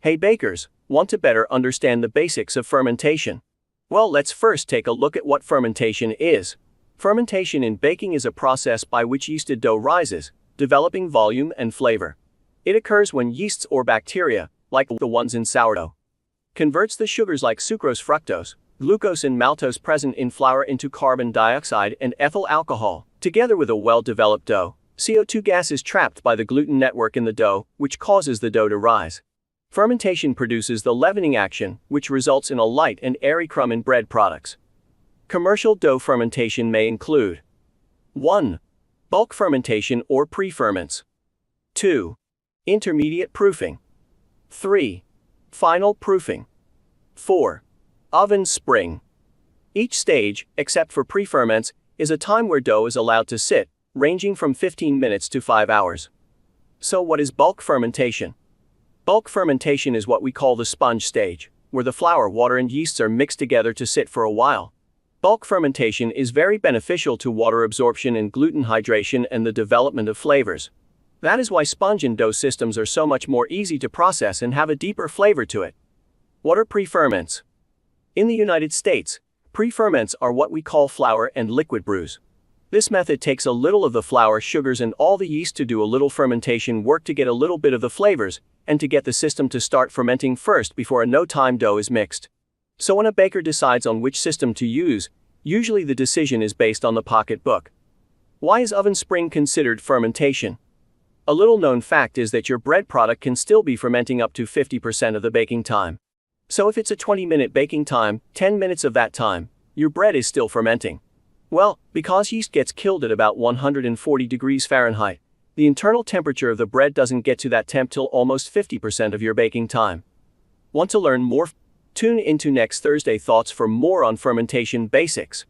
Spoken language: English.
Hey bakers, want to better understand the basics of fermentation? Well, let's first take a look at what fermentation is. Fermentation in baking is a process by which yeasted dough rises, developing volume and flavor. It occurs when yeasts or bacteria, like the ones in sourdough, converts the sugars like sucrose, fructose, glucose and maltose present in flour into carbon dioxide and ethyl alcohol. Together with a well-developed dough, CO2 gas is trapped by the gluten network in the dough, which causes the dough to rise. Fermentation produces the leavening action, which results in a light and airy crumb in bread products. Commercial dough fermentation may include 1. Bulk fermentation or pre-ferments. 2. Intermediate proofing. 3. Final proofing. 4. Oven spring. Each stage, except for pre-ferments, is a time where dough is allowed to sit, ranging from 15 minutes to 5 hours. So what is bulk fermentation? Bulk fermentation is what we call the sponge stage, where the flour, water and yeasts are mixed together to sit for a while. Bulk fermentation is very beneficial to water absorption and gluten hydration and the development of flavors. That is why sponge and dough systems are so much more easy to process and have a deeper flavor to it. What are pre-ferments? In the United States, pre-ferments are what we call flour and liquid brews. This method takes a little of the flour, sugars and all the yeast to do a little fermentation work to get a little bit of the flavors, and to get the system to start fermenting first before a no-time dough is mixed. So when a baker decides on which system to use, usually the decision is based on the pocketbook. Why is oven spring considered fermentation? A little known fact is that your bread product can still be fermenting up to 50% of the baking time. So if it's a 20-minute baking time, 10 minutes of that time, your bread is still fermenting. Well, because yeast gets killed at about 140 degrees Fahrenheit, the internal temperature of the bread doesn't get to that temp till almost 50% of your baking time. Want to learn more? Tune into next Thursday Thoughts for more on fermentation basics.